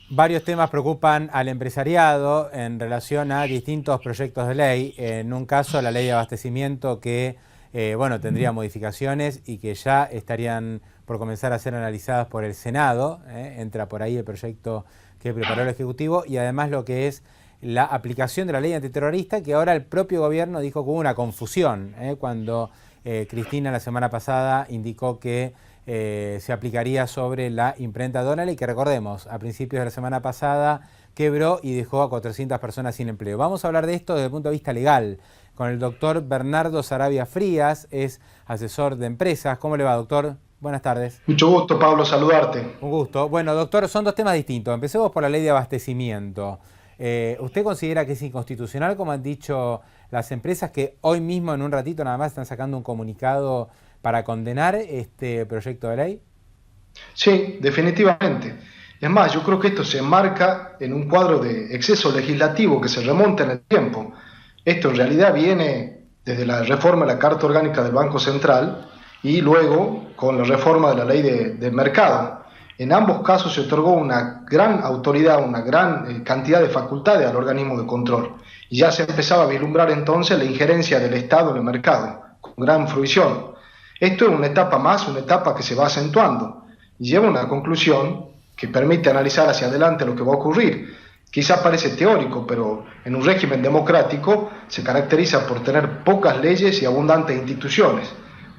Varios temas preocupan al empresariado en relación a distintos proyectos de ley. En un caso, la ley de abastecimiento que bueno, tendría modificaciones y que ya estarían por comenzar a ser analizadas por el Senado. Entra por ahí el proyecto que preparó el Ejecutivo y además lo que es la aplicación de la ley antiterrorista, que ahora el propio gobierno dijo que hubo una confusión cuando Cristina la semana pasada indicó que se aplicaría sobre la imprenta Dónale, que recordemos, a principios de la semana pasada quebró y dejó a 400 personas sin empleo. Vamos a hablar de esto desde el punto de vista legal con el doctor Bernardo Sarabia Frías, es asesor de empresas. ¿Cómo le va, doctor? Buenas tardes. Mucho gusto, Pablo, saludarte. Un gusto. Bueno, doctor, son dos temas distintos. Empecemos por la ley de abastecimiento. ¿Usted considera que es inconstitucional, como han dicho las empresas, que hoy mismo, en un ratito nada más, están sacando un comunicado para condenar este proyecto de ley? Sí, definitivamente. Es más, yo creo que esto se enmarca en un cuadro de exceso legislativo que se remonta en el tiempo. Esto en realidad viene desde la reforma de la Carta Orgánica del Banco Central y luego con la reforma de la Ley del Mercado. En ambos casos se otorgó una gran autoridad, una gran cantidad de facultades al organismo de control. Y ya se empezaba a vislumbrar entonces la injerencia del Estado en el mercado, con gran fruición. Esto es una etapa más, una etapa que se va acentuando y lleva a una conclusión que permite analizar hacia adelante lo que va a ocurrir. Quizá parece teórico, pero en un régimen democrático se caracteriza por tener pocas leyes y abundantes instituciones.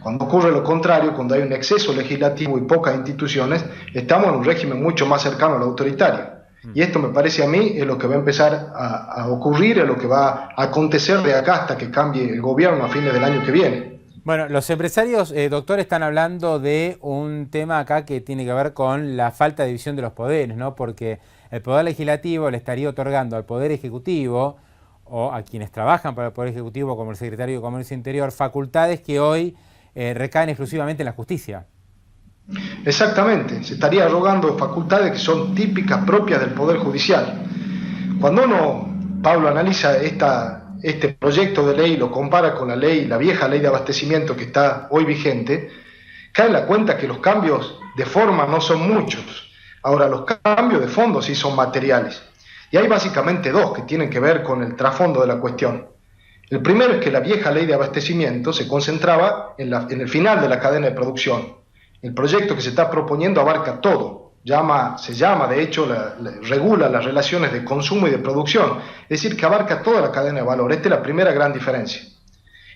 Cuando ocurre lo contrario, cuando hay un exceso legislativo y pocas instituciones, estamos en un régimen mucho más cercano al autoritario. Y esto me parece a mí es lo que va a empezar a ocurrir, es lo que va a acontecer de acá hasta que cambie el gobierno a fines del año que viene. Bueno, los empresarios, doctor, están hablando de un tema acá que tiene que ver con la falta de división de los poderes, ¿no? Porque el Poder Legislativo le estaría otorgando al Poder Ejecutivo o a quienes trabajan para el Poder Ejecutivo, como el Secretario de Comercio Interior, facultades que hoy recaen exclusivamente en la justicia. Exactamente, se estaría arrogando facultades que son típicas propias del Poder Judicial. Cuando uno, Pablo, analiza este proyecto de ley y lo compara con la vieja ley de abastecimiento que está hoy vigente, cae en la cuenta que los cambios de forma no son muchos. Ahora, los cambios de fondo sí son materiales. Y hay básicamente dos que tienen que ver con el trasfondo de la cuestión. El primero es que la vieja ley de abastecimiento se concentraba en el final de la cadena de producción. El proyecto que se está proponiendo abarca todo. Se llama, de hecho, regula las relaciones de consumo y de producción. Es decir, que abarca toda la cadena de valor. Esta es la primera gran diferencia.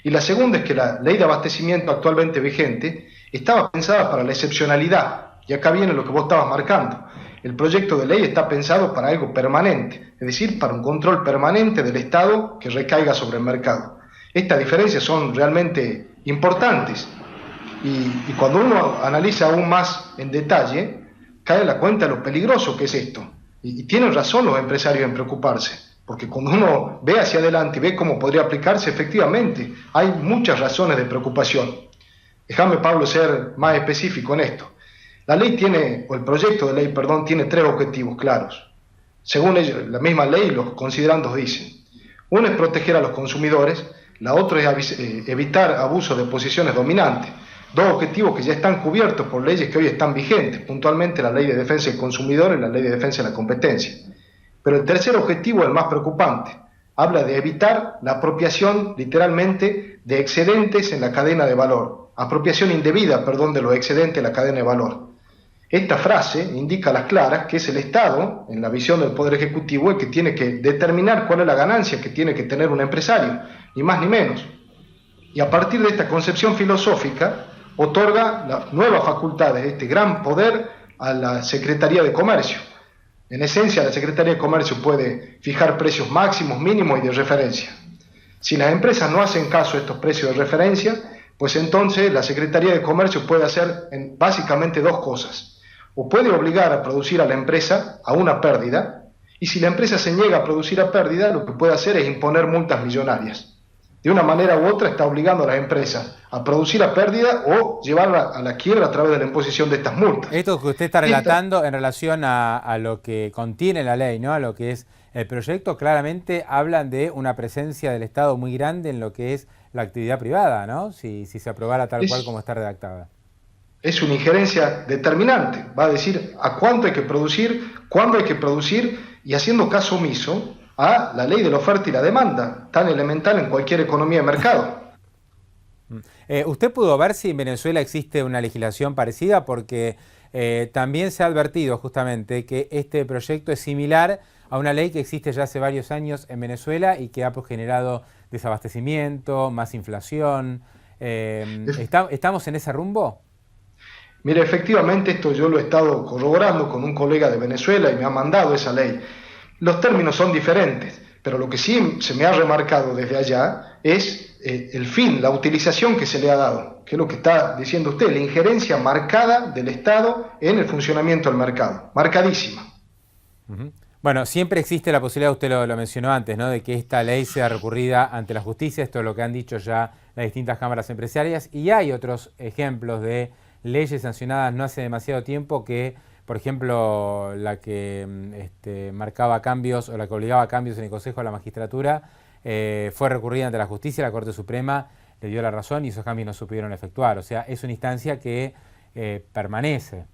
Y la segunda es que la ley de abastecimiento actualmente vigente estaba pensada para la excepcionalidad. Y acá viene lo que vos estabas marcando. El proyecto de ley está pensado para algo permanente, es decir, para un control permanente del Estado que recaiga sobre el mercado. Estas diferencias son realmente importantes y cuando uno analiza aún más en detalle, cae en la cuenta de lo peligroso que es esto. Y tienen razón los empresarios en preocuparse, porque cuando uno ve hacia adelante y ve cómo podría aplicarse, efectivamente, hay muchas razones de preocupación. Déjame, Pablo, ser más específico en esto. La ley tiene, o el proyecto de ley, perdón, tiene tres objetivos claros. Según ellos, la misma ley, los considerandos dicen. Uno es proteger a los consumidores, la otra es evitar abuso de posiciones dominantes. Dos objetivos que ya están cubiertos por leyes que hoy están vigentes, puntualmente la Ley de Defensa del Consumidor y la Ley de Defensa de la Competencia. Pero el tercer objetivo es el más preocupante. Habla de evitar la apropiación, literalmente, de excedentes en la cadena de valor. Apropiación indebida, perdón, de los excedentes en la cadena de valor. Esta frase indica a las claras que es el Estado, en la visión del Poder Ejecutivo, el que tiene que determinar cuál es la ganancia que tiene que tener un empresario, ni más ni menos. Y a partir de esta concepción filosófica, otorga las nuevas facultades, este gran poder a la Secretaría de Comercio. En esencia, la Secretaría de Comercio puede fijar precios máximos, mínimos y de referencia. Si las empresas no hacen caso a estos precios de referencia, pues entonces la Secretaría de Comercio puede hacer básicamente dos cosas. O puede obligar a producir a la empresa a una pérdida, y si la empresa se niega a producir a pérdida, lo que puede hacer es imponer multas millonarias. De una manera u otra está obligando a las empresas a producir a pérdida o llevarla a la quiebra a través de la imposición de estas multas. Esto que usted está relatando en relación a lo que contiene la ley, ¿no? A lo que es el proyecto, claramente hablan de una presencia del Estado muy grande en lo que es la actividad privada, ¿no? Si se aprobara tal cual como está redactada. es una injerencia determinante. Va a decir a cuánto hay que producir, cuándo hay que producir, y haciendo caso omiso a la ley de la oferta y la demanda, tan elemental en cualquier economía de mercado. ¿Usted pudo ver si en Venezuela existe una legislación parecida? Porque también se ha advertido justamente que este proyecto es similar a una ley que existe ya hace varios años en Venezuela y que ha generado desabastecimiento, más inflación. ¿Estamos en ese rumbo? Mire, efectivamente esto yo lo he estado corroborando con un colega de Venezuela y me ha mandado esa ley. Los términos son diferentes, pero lo que sí se me ha remarcado desde allá es el fin, la utilización que se le ha dado, que es lo que está diciendo usted, la injerencia marcada del Estado en el funcionamiento del mercado, marcadísima. Bueno, siempre existe la posibilidad, usted lo mencionó antes, ¿no?, de que esta ley sea recurrida ante la justicia. Esto es lo que han dicho ya las distintas cámaras empresarias, y hay otros ejemplos de leyes sancionadas no hace demasiado tiempo que, por ejemplo, la que marcaba cambios o la que obligaba a cambios en el Consejo de la Magistratura, fue recurrida ante la justicia, la Corte Suprema le dio la razón y esos cambios no se pudieron efectuar. O sea, es una instancia que permanece.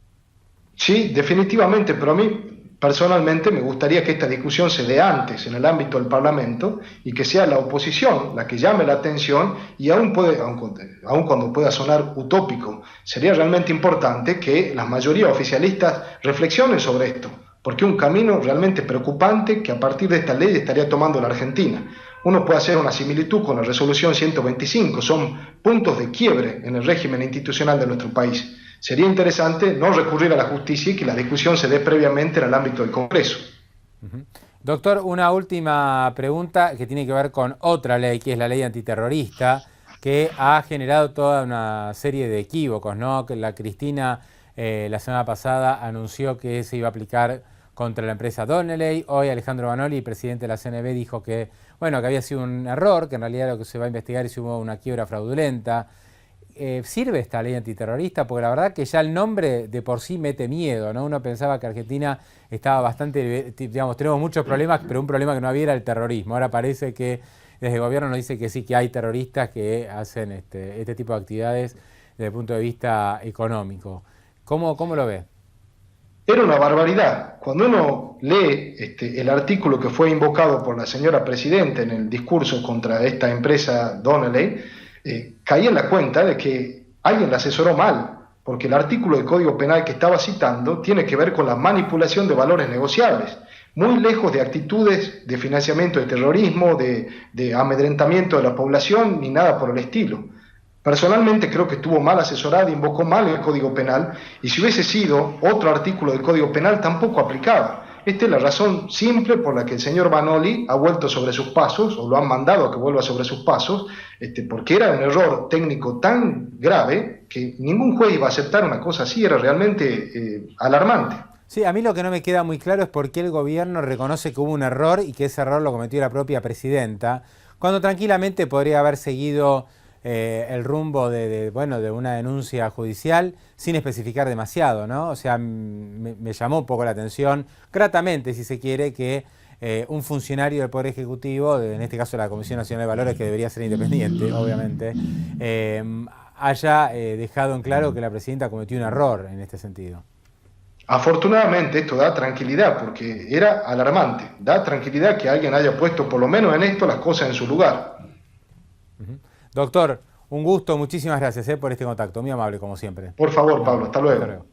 Sí, definitivamente, pero a mí personalmente me gustaría que esta discusión se dé antes en el ámbito del Parlamento y que sea la oposición la que llame la atención, y aun cuando pueda sonar utópico, sería realmente importante que las mayorías oficialistas reflexionen sobre esto, porque es un camino realmente preocupante que a partir de esta ley estaría tomando la Argentina. Uno puede hacer una similitud con la resolución 125, son puntos de quiebre en el régimen institucional de nuestro país. Sería interesante no recurrir a la justicia y que la discusión se dé previamente en el ámbito del Congreso. Doctor, una última pregunta que tiene que ver con otra ley, que es la ley antiterrorista, que ha generado toda una serie de equívocos, ¿no? Que la Cristina la semana pasada anunció que se iba a aplicar contra la empresa Donnelley. Hoy Alejandro Vanoli, presidente de la CNB, dijo que, bueno, que había sido un error, que en realidad lo que se va a investigar es si hubo una quiebra fraudulenta. ¿Sirve esta ley antiterrorista? Porque la verdad que ya el nombre de por sí mete miedo, ¿no? Uno pensaba que Argentina estaba bastante, digamos, tenemos muchos problemas, pero un problema que no había era el terrorismo. Ahora parece que desde el gobierno nos dice que sí, que hay terroristas que hacen este tipo de actividades desde el punto de vista económico. ¿Cómo lo ve? Era una barbaridad. Cuando uno lee el artículo que fue invocado por la señora presidenta en el discurso contra esta empresa Donnelley, caí en la cuenta de que alguien la asesoró mal, porque el artículo del Código Penal que estaba citando tiene que ver con la manipulación de valores negociables, muy lejos de actitudes de financiamiento de terrorismo, de amedrentamiento de la población, ni nada por el estilo. Personalmente creo que estuvo mal asesorada, invocó mal el Código Penal, y si hubiese sido otro artículo del Código Penal tampoco aplicaba. Esta es la razón simple por la que el señor Vanoli ha vuelto sobre sus pasos, o lo han mandado a que vuelva sobre sus pasos, porque era un error técnico tan grave que ningún juez iba a aceptar una cosa así. Era realmente alarmante. Sí, a mí lo que no me queda muy claro es por qué el gobierno reconoce que hubo un error y que ese error lo cometió la propia presidenta, cuando tranquilamente podría haber seguido el rumbo de una denuncia judicial sin especificar demasiado, ¿no? O sea, me llamó un poco la atención, gratamente si se quiere, que un funcionario del Poder Ejecutivo, en este caso la Comisión Nacional de Valores, que debería ser independiente, obviamente, haya dejado en claro que la presidenta cometió un error en este sentido. Afortunadamente esto da tranquilidad, porque era alarmante. Da tranquilidad que alguien haya puesto por lo menos en esto las cosas en su lugar. Doctor, un gusto, muchísimas gracias por este contacto, muy amable como siempre. Por favor, Pablo, hasta luego.